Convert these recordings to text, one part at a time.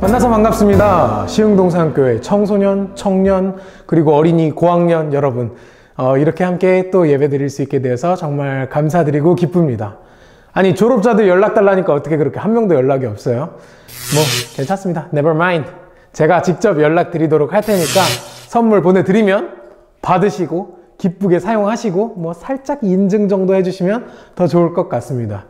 만나서 반갑습니다. 시흥동산교회 청소년, 청년, 그리고 어린이, 고학년 여러분, 이렇게 함께 또 예배 드릴 수 있게 되어서 정말 감사드리고 기쁩니다. 아니, 졸업자들 연락 달라니까 어떻게 그렇게 한 명도 연락이 없어요? 뭐 괜찮습니다. Never mind. 제가 직접 연락 드리도록 할 테니까 선물 보내드리면 받으시고 기쁘게 사용하시고 뭐 살짝 인증 정도 해주시면 더 좋을 것 같습니다.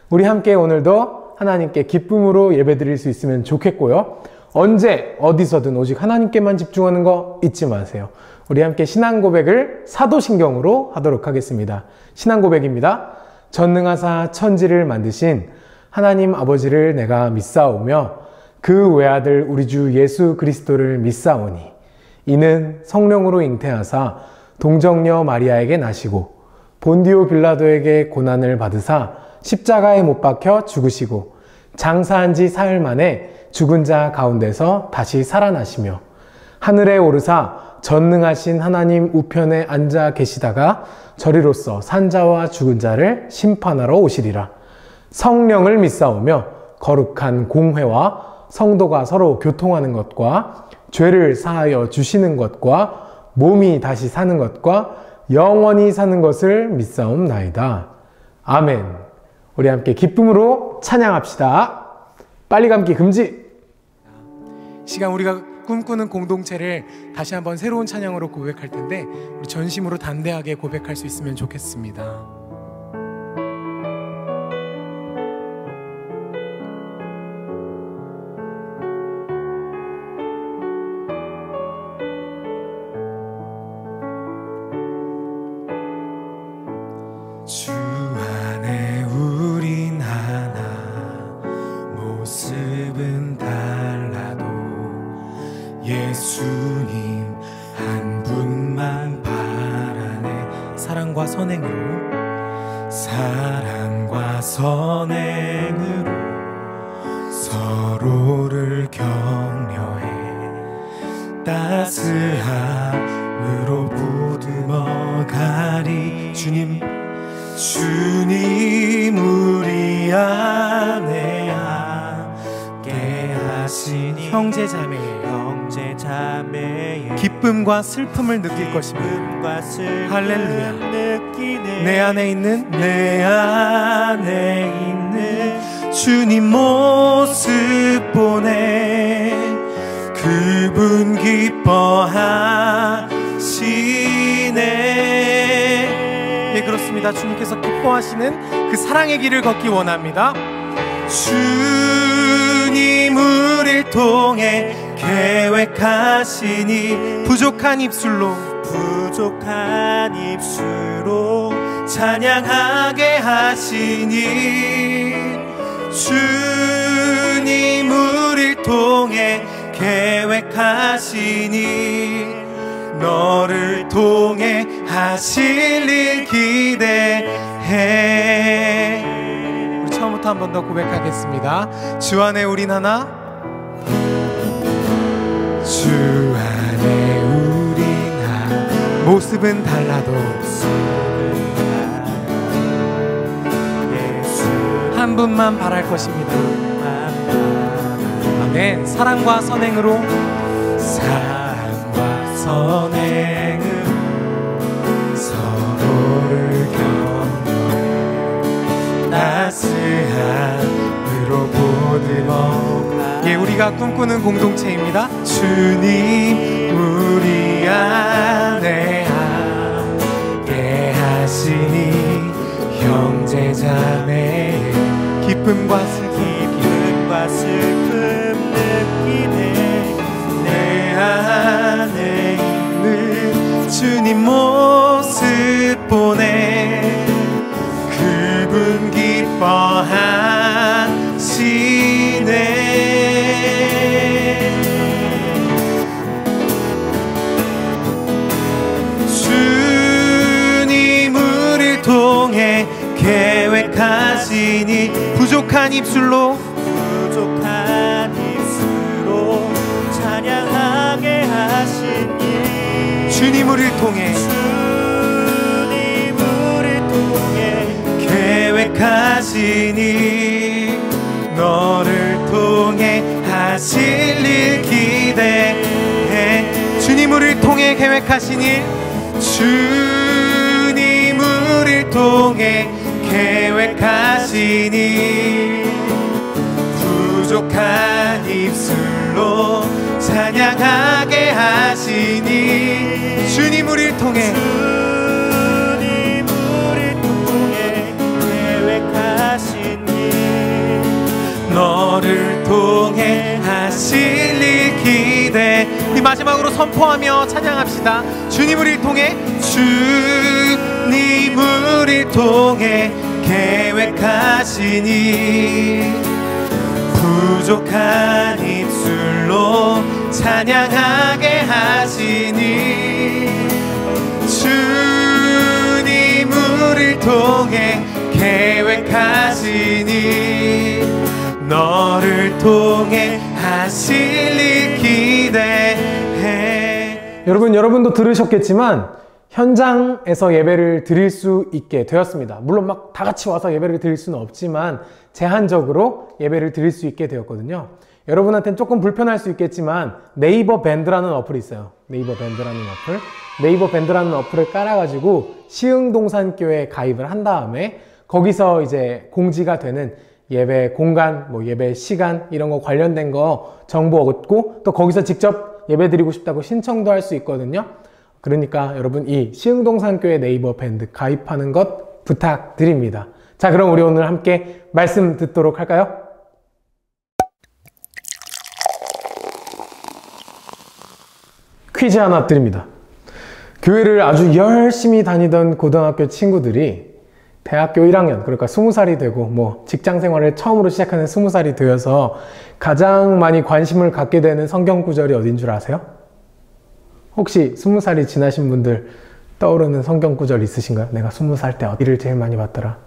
우리 함께 오늘도 하나님께 기쁨으로 예배 드릴 수 있으면 좋겠고요. 언제 어디서든 오직 하나님께만 집중하는 거 잊지 마세요. 우리 함께 신앙 고백을 사도신경으로 하도록 하겠습니다. 신앙 고백입니다. 전능하사 천지를 만드신 하나님 아버지를 내가 믿사오며 그 외아들 우리 주 예수 그리스도를 믿사오니 이는 성령으로 잉태하사 동정녀 마리아에게 나시고 본디오 빌라도에게 고난을 받으사 십자가에 못 박혀 죽으시고 장사한 지 사흘 만에 죽은 자 가운데서 다시 살아나시며 하늘에 오르사 전능하신 하나님 우편에 앉아 계시다가 저리로서 산자와 죽은 자를 심판하러 오시리라. 성령을 믿사오며 거룩한 공회와 성도가 서로 교통하는 것과 죄를 사하여 주시는 것과 몸이 다시 사는 것과 영원히 사는 것을 믿사옵나이다. 아멘. 우리 함께 기쁨으로 찬양합시다. 빨리 감기 금지. 시간 우리가 꿈꾸는 공동체를 다시 한번 새로운 찬양으로 고백할 텐데 우리 전심으로 담대하게 고백할 수 있으면 좋겠습니다. 주 안에 우린 하나, 모습은 달라도 예수님 한 분만 바라네. 사랑과 선행으로 서로를 격려해 따스함으로 보듬어 가리. 주님 우리 안에 함께 하시니 형제자매의 기쁨과 슬픔을 느낄 것입니다. 할렐루야. 내 안에 있는 주님 모습 보내 그분 기뻐하시네. 네, 그렇습니다. 주님께서 기뻐하시는 그 사랑의 길을 걷기 원합니다. 주님 우리를 통해 계획하시니 부족한 입술로 찬양하게 하시니 주님 우리를 통해 계획하시니 너를 통해 하실 일 기대해. 우리 처음부터 한 번 더 고백하겠습니다. 주 안에 우린 하나, 주 안에 우린 하나, 모습은 달라도 한 분만 바랄 것입니다. 아멘. 사랑과 선행으로 서로를 격려해 따스함으로 보듬어. 예, 우리가 꿈꾸는 공동체입니다. 주님 우리 안에 함께 하시니 형제자매 기쁨과 슬픔 느끼네. 내 안에 있는 주님 모습 보내 그분 기뻐하시네. 주님 우리를 통해 계획하시니 부족한 입술로 찬양하게 하시니 주님 우리를 통해 계획하시니 너를 통해 하실 계획하신 일 주님 우리를 통해 계획하신 일 부족한 입술로 찬양하게 하시니 주님 우리를 통해 계획하신 일 너를 통해 하실 일 기대. 우리 마지막으로 선포하며 찬양합시다. 주님 우리를 통해 주님 우리를 통해 계획하신 일 부족한 입술로 찬양하게 하시니 주님 우리를 통해 계획하시니 너를 통해 하실 일 기대해. 여러분도 들으셨겠지만 현장에서 예배를 드릴 수 있게 되었습니다. 물론 막 다 같이 와서 예배를 드릴 수는 없지만 제한적으로 예배를 드릴 수 있게 되었거든요. 여러분한테는 조금 불편할 수 있겠지만 네이버 밴드라는 어플이 있어요. 네이버 밴드라는 어플을 깔아가지고 시흥동산교회에 가입을 한 다음에 거기서 이제 공지가 되는 예배 공간, 뭐 예배 시간 이런 거 관련된 거 정보 얻고 또 거기서 직접 예배 드리고 싶다고 신청도 할 수 있거든요. 그러니까 여러분 이 시흥동산교회 네이버 밴드 가입하는 것 부탁드립니다. 자, 그럼 우리 오늘 함께 말씀 듣도록 할까요? 퀴즈 하나 드립니다. 교회를 아주 열심히 다니던 고등학교 친구들이 대학교 1학년, 그러니까 20살이 되고 뭐 직장 생활을 처음으로 시작하는 20살이 되어서 가장 많이 관심을 갖게 되는 성경 구절이 어딘 줄 아세요? 혹시 20살이 지나신 분들 떠오르는 성경 구절 있으신가요? 내가 20살 때 어디를 제일 많이 봤더라?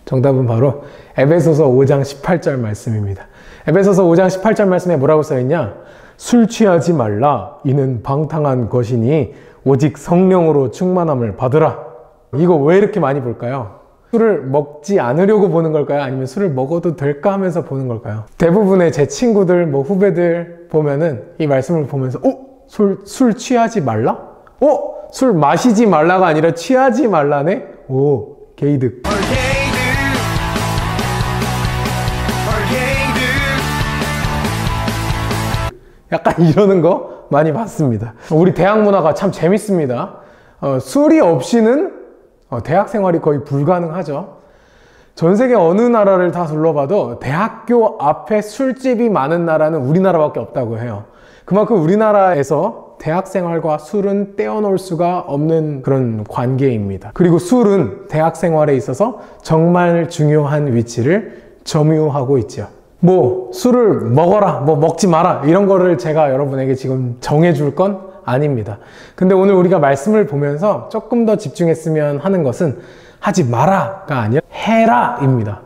정답은 바로 에베소서 5장 18절 말씀입니다. 에베소서 5장 18절 말씀에 뭐라고 써있냐? 술 취하지 말라. 이는 방탕한 것이니 오직 성령으로 충만함을 받으라. 이거 왜 이렇게 많이 볼까요? 술을 먹지 않으려고 보는 걸까요? 아니면 술을 먹어도 될까 하면서 보는 걸까요? 대부분의 제 친구들, 뭐 후배들 보면은 이 말씀을 보면서 술 취하지 말라? 술 마시지 말라가 아니라 취하지 말라네? 게이득. 약간 이러는 거 많이 봤습니다. 우리 대학 문화가 참 재밌습니다. 술이 없이는 대학 생활이 거의 불가능하죠. 전 세계 어느 나라를 다 둘러봐도 대학교 앞에 술집이 많은 나라는 우리나라밖에 없다고 해요. 그만큼 우리나라에서 대학 생활과 술은 떼어놓을 수가 없는 그런 관계입니다. 그리고 술은 대학 생활에 있어서 정말 중요한 위치를 점유하고 있죠. 뭐 술을 먹어라, 뭐 먹지 마라 이런 거를 제가 여러분에게 지금 정해줄 건 아닙니다. 근데 오늘 우리가 말씀을 보면서 조금 더 집중했으면 하는 것은 하지 마라가 아니라 해라 입니다.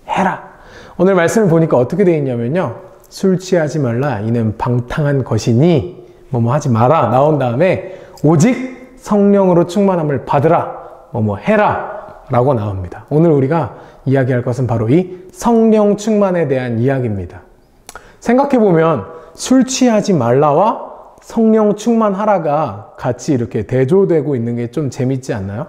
해라. 오늘 말씀을 보니까 어떻게 되어 있냐면요, 술 취하지 말라 이는 방탕한 것이니 뭐뭐 하지 마라 나온 다음에 오직 성령으로 충만함을 받으라 뭐뭐 해라 라고 나옵니다. 오늘 우리가 이야기할 것은 바로 이 성령 충만에 대한 이야기입니다. 생각해보면 술 취하지 말라와 성령 충만하라가 같이 이렇게 대조되고 있는 게 좀 재밌지 않나요?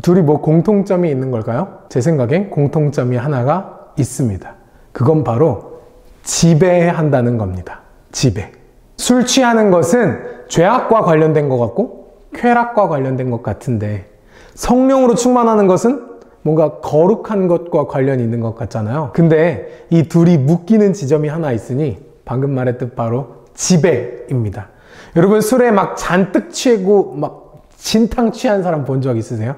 둘이 뭐 공통점이 있는 걸까요? 제 생각엔 공통점이 하나가 있습니다. 그건 바로 지배한다는 겁니다. 지배. 술 취하는 것은 죄악과 관련된 것 같고 쾌락과 관련된 것 같은데 성령으로 충만하는 것은 뭔가 거룩한 것과 관련이 있는 것 같잖아요. 근데 이 둘이 묶이는 지점이 하나 있으니 방금 말했듯 바로 지배입니다. 여러분 술에 막 잔뜩 취하고 막 진탕 취한 사람 본 적 있으세요?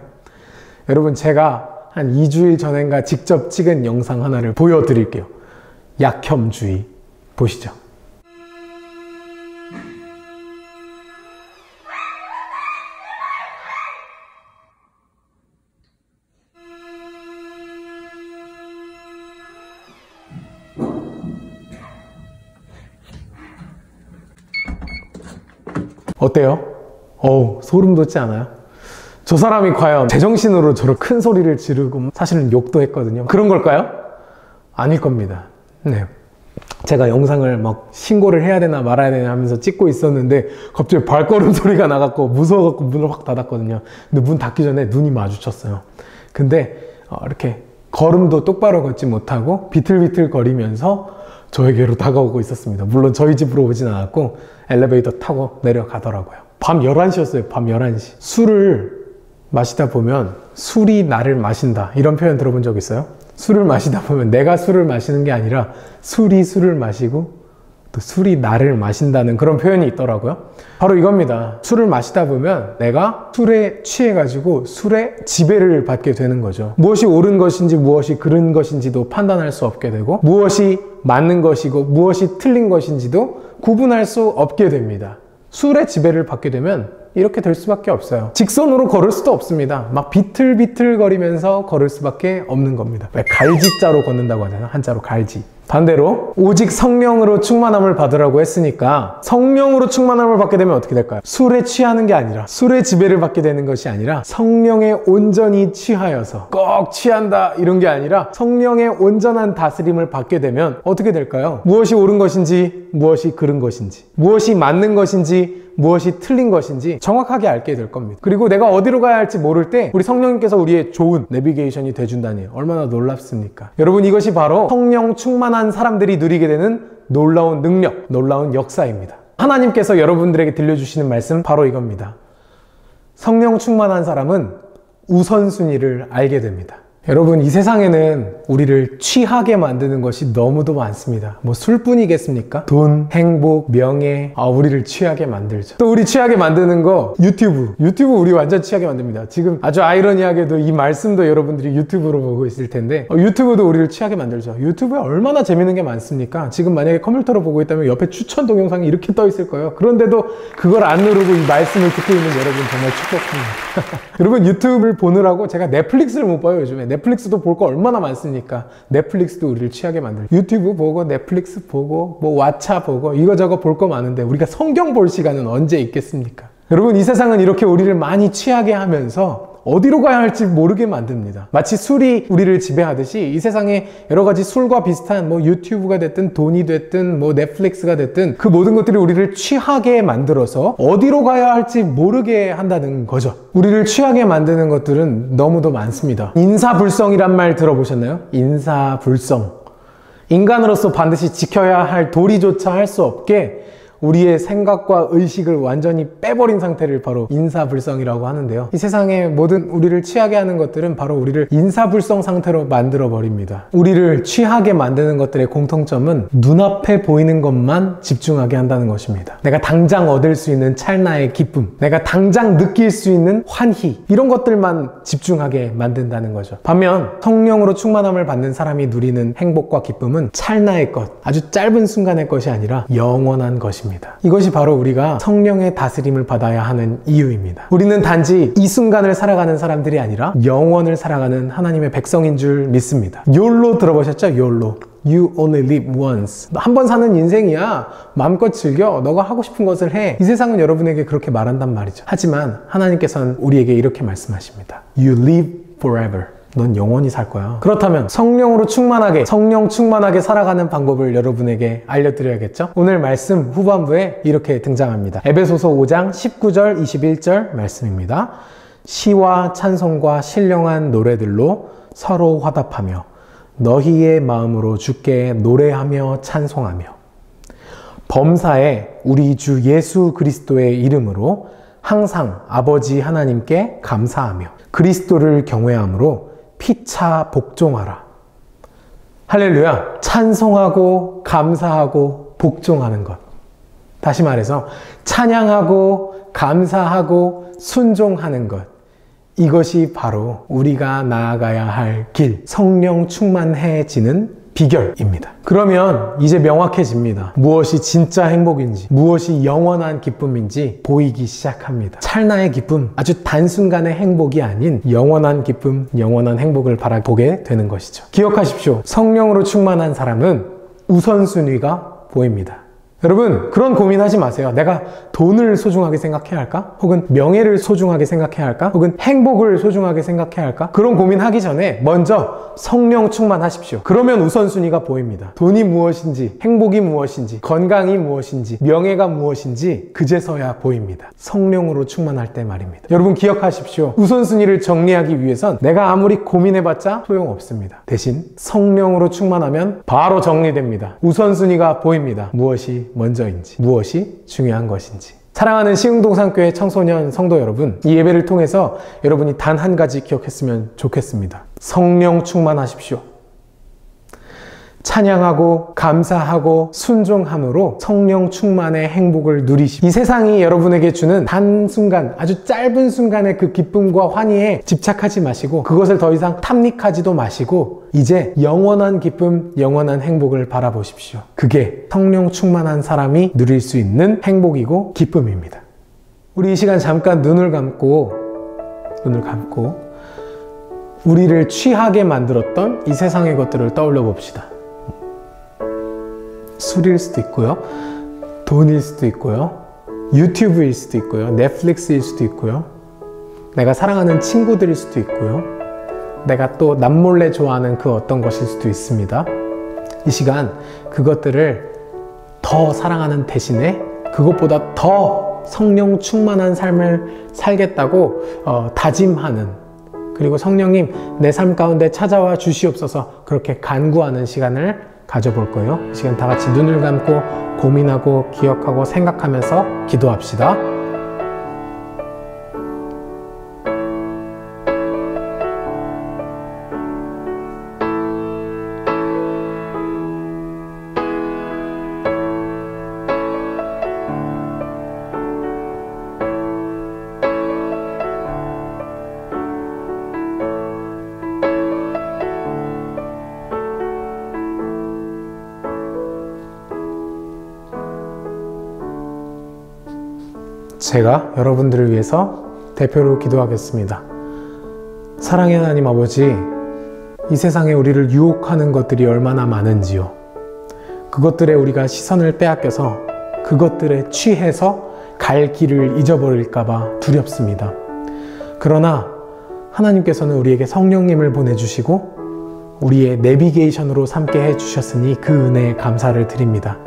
여러분 제가 한 2주일 전인가 직접 찍은 영상 하나를 보여드릴게요. 약혐주의 보시죠. 어때요? 소름 돋지 않아요? 저 사람이 과연 제정신으로 저렇게 큰 소리를 지르고 사실은 욕도 했거든요. 그런 걸까요? 아닐 겁니다. 네. 제가 영상을 막 신고를 해야 되나 말아야 되나 하면서 찍고 있었는데 갑자기 발걸음 소리가 나갖고 무서워갖고 문을 확 닫았거든요. 근데 문 닫기 전에 눈이 마주쳤어요. 근데 이렇게 걸음도 똑바로 걷지 못하고 비틀비틀 거리면서 저에게로 다가오고 있었습니다. 물론 저희 집으로 오진 않았고 엘리베이터 타고 내려가더라고요. 밤 11시였어요. 밤 11시. 술을 마시다 보면 술이 나를 마신다, 이런 표현 들어본 적 있어요? 술을 마시다 보면 내가 술을 마시는 게 아니라 술이 술을 마시고 또 술이 나를 마신다는 그런 표현이 있더라고요. 바로 이겁니다. 술을 마시다 보면 내가 술에 취해가지고 술의 지배를 받게 되는 거죠. 무엇이 옳은 것인지 무엇이 그른 것인지도 판단할 수 없게 되고, 무엇이 맞는 것이고 무엇이 틀린 것인지도 구분할 수 없게 됩니다. 술의 지배를 받게 되면 이렇게 될 수밖에 없어요. 직선으로 걸을 수도 없습니다. 막 비틀비틀 거리면서 걸을 수밖에 없는 겁니다. 왜 갈지자로 걷는다고 하잖아요. 한자로 갈지. 반대로 오직 성령으로 충만함을 받으라고 했으니까 성령으로 충만함을 받게 되면 어떻게 될까요? 술에 취하는 게 아니라, 술의 지배를 받게 되는 것이 아니라 성령에 온전히 취하여서 꼭 취한다 이런 게 아니라 성령의 온전한 다스림을 받게 되면 어떻게 될까요? 무엇이 옳은 것인지 무엇이 그른 것인지, 무엇이 맞는 것인지 무엇이 틀린 것인지 정확하게 알게 될 겁니다. 그리고 내가 어디로 가야 할지 모를 때 우리 성령님께서 우리의 좋은 내비게이션이 돼준다니 얼마나 놀랍습니까? 여러분, 이것이 바로 성령 충만한 사람들이 누리게 되는 놀라운 능력, 놀라운 역사입니다. 하나님께서 여러분들에게 들려주시는 말씀 바로 이겁니다. 성령 충만한 사람은 우선순위를 알게 됩니다. 여러분, 이 세상에는 우리를 취하게 만드는 것이 너무도 많습니다. 뭐 술뿐이겠습니까? 돈, 행복, 명예, 우리를 취하게 만들죠. 또 우리 취하게 만드는 거 유튜브 우리 완전 취하게 만듭니다. 지금 아주 아이러니하게도 이 말씀도 여러분들이 유튜브로 보고 있을 텐데 유튜브도 우리를 취하게 만들죠. 유튜브에 얼마나 재밌는 게 많습니까? 지금 만약에 컴퓨터로 보고 있다면 옆에 추천 동영상이 이렇게 떠 있을 거예요. 그런데도 그걸 안 누르고 이 말씀을 듣고 있는 여러분 정말 축복합니다. 여러분, 유튜브를 보느라고 제가 넷플릭스를 못 봐요. 요즘에 넷플릭스도 볼 거 얼마나 많습니까? 넷플릭스도 우리를 취하게 만들죠. 유튜브 보고 넷플릭스 보고 뭐 왓챠 보고 이거저거 볼 거 많은데 우리가 성경 볼 시간은 언제 있겠습니까? 여러분, 이 세상은 이렇게 우리를 많이 취하게 하면서 어디로 가야 할지 모르게 만듭니다. 마치 술이 우리를 지배하듯이 이 세상에 여러 가지 술과 비슷한 뭐 유튜브가 됐든 돈이 됐든 뭐 넷플릭스가 됐든 그 모든 것들이 우리를 취하게 만들어서 어디로 가야 할지 모르게 한다는 거죠. 우리를 취하게 만드는 것들은 너무도 많습니다. 인사불성이란 말 들어보셨나요? 인사불성. 인간으로서 반드시 지켜야 할 도리조차 할 수 없게 우리의 생각과 의식을 완전히 빼버린 상태를 바로 인사불성이라고 하는데요. 이 세상의 모든 우리를 취하게 하는 것들은 바로 우리를 인사불성 상태로 만들어 버립니다. 우리를 취하게 만드는 것들의 공통점은 눈앞에 보이는 것만 집중하게 한다는 것입니다. 내가 당장 얻을 수 있는 찰나의 기쁨, 내가 당장 느낄 수 있는 환희, 이런 것들만 집중하게 만든다는 거죠. 반면 성령으로 충만함을 받는 사람이 누리는 행복과 기쁨은 찰나의 것, 아주 짧은 순간의 것이 아니라 영원한 것입니다. 이것이 바로 우리가 성령의 다스림을 받아야 하는 이유입니다. 우리는 단지 이 순간을 살아가는 사람들이 아니라 영원을 살아가는 하나님의 백성인 줄 믿습니다. YOLO 들어보셨죠? YOLO. You only live once. 한 번 사는 인생이야. 마음껏 즐겨. 너가 하고 싶은 것을 해. 이 세상은 여러분에게 그렇게 말한단 말이죠. 하지만 하나님께서는 우리에게 이렇게 말씀하십니다. You live forever. 넌 영원히 살 거야. 그렇다면 성령으로 충만하게, 성령 충만하게 살아가는 방법을 여러분에게 알려드려야겠죠? 오늘 말씀 후반부에 이렇게 등장합니다. 에베소서 5장 19절 21절 말씀입니다. 시와 찬송과 신령한 노래들로 서로 화답하며 너희의 마음으로 주께 노래하며 찬송하며 범사에 우리 주 예수 그리스도의 이름으로 항상 아버지 하나님께 감사하며 그리스도를 경외함으로 피차 복종하라. 할렐루야. 찬송하고 감사하고 복종하는 것. 다시 말해서 찬양하고 감사하고 순종하는 것. 이것이 바로 우리가 나아가야 할 길, 성령 충만해지는 비결입니다. 그러면 이제 명확해집니다. 무엇이 진짜 행복인지, 무엇이 영원한 기쁨인지 보이기 시작합니다. 찰나의 기쁨, 아주 단순간의 행복이 아닌 영원한 기쁨, 영원한 행복을 바라보게 되는 것이죠. 기억하십시오. 성령으로 충만한 사람은 우선순위가 보입니다. 여러분, 그런 고민하지 마세요. 내가 돈을 소중하게 생각해야 할까? 혹은 명예를 소중하게 생각해야 할까? 혹은 행복을 소중하게 생각해야 할까? 그런 고민하기 전에 먼저 성령 충만하십시오. 그러면 우선순위가 보입니다. 돈이 무엇인지, 행복이 무엇인지, 건강이 무엇인지, 명예가 무엇인지 그제서야 보입니다. 성령으로 충만할 때 말입니다. 여러분 기억하십시오. 우선순위를 정리하기 위해선 내가 아무리 고민해봤자 소용없습니다. 대신 성령으로 충만하면 바로 정리됩니다. 우선순위가 보입니다. 무엇이 먼저인지, 무엇이 중요한 것인지. 사랑하는 시흥동산교회 청소년 성도 여러분, 이 예배를 통해서 여러분이 단 한 가지 기억했으면 좋겠습니다. 성령 충만하십시오. 찬양하고 감사하고 순종함으로 성령 충만의 행복을 누리십시오. 이 세상이 여러분에게 주는 단순간, 아주 짧은 순간의 그 기쁨과 환희에 집착하지 마시고 그것을 더 이상 탐닉하지도 마시고 이제 영원한 기쁨, 영원한 행복을 바라보십시오. 그게 성령 충만한 사람이 누릴 수 있는 행복이고 기쁨입니다. 우리 이 시간 잠깐 눈을 감고 우리를 취하게 만들었던 이 세상의 것들을 떠올려 봅시다. 술일 수도 있고요, 돈일 수도 있고요, 유튜브일 수도 있고요, 넷플릭스일 수도 있고요, 내가 사랑하는 친구들일 수도 있고요, 내가 또 남몰래 좋아하는 그 어떤 것일 수도 있습니다. 이 시간 그것들을 더 사랑하는 대신에 그것보다 더 성령 충만한 삶을 살겠다고 다짐하는, 그리고 성령님 내 삶 가운데 찾아와 주시옵소서 그렇게 간구하는 시간을 가져볼 거예요. 이 시간 다 같이 눈을 감고 고민하고 기억하고 생각하면서 기도합시다. 제가 여러분들을 위해서 대표로 기도하겠습니다. 사랑의 하나님 아버지, 이 세상에 우리를 유혹하는 것들이 얼마나 많은지요. 그것들에 우리가 시선을 빼앗겨서 그것들에 취해서 갈 길을 잊어버릴까봐 두렵습니다. 그러나 하나님께서는 우리에게 성령님을 보내주시고 우리의 내비게이션으로 삼게 해주셨으니 그 은혜에 감사를 드립니다.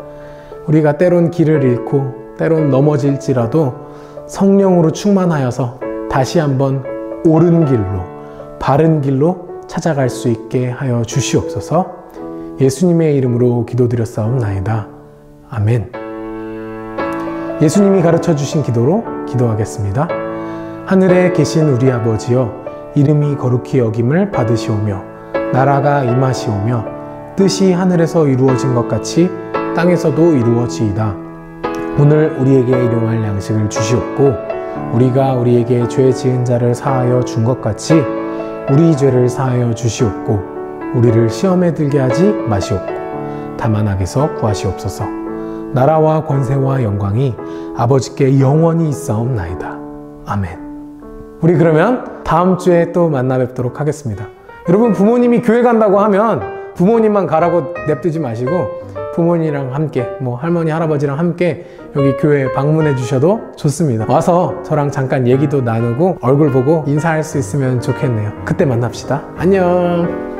우리가 때론 길을 잃고 때론 넘어질지라도 성령으로 충만하여서 다시 한번 옳은 길로, 바른 길로 찾아갈 수 있게 하여 주시옵소서. 예수님의 이름으로 기도드렸사옵나이다. 아멘. 예수님이 가르쳐 주신 기도로 기도하겠습니다. 하늘에 계신 우리 아버지여, 이름이 거룩히 여김을 받으시오며 나라가 임하시오며 뜻이 하늘에서 이루어진 것 같이 땅에서도 이루어지이다. 오늘 우리에게 일용할 양식을 주시옵고 우리가 우리에게 죄 지은 자를 사하여 준 것 같이 우리 죄를 사하여 주시옵고 우리를 시험에 들게 하지 마시옵고 다만 악에서 구하시옵소서. 나라와 권세와 영광이 아버지께 영원히 있사옵나이다. 아멘. 우리 그러면 다음 주에 또 만나 뵙도록 하겠습니다. 여러분, 부모님이 교회 간다고 하면 부모님만 가라고 냅두지 마시고 부모님이랑 함께, 할머니, 할아버지랑 함께 여기 교회 방문해 주셔도 좋습니다. 와서 저랑 잠깐 얘기도 나누고 얼굴 보고 인사할 수 있으면 좋겠네요. 그때 만납시다. 안녕.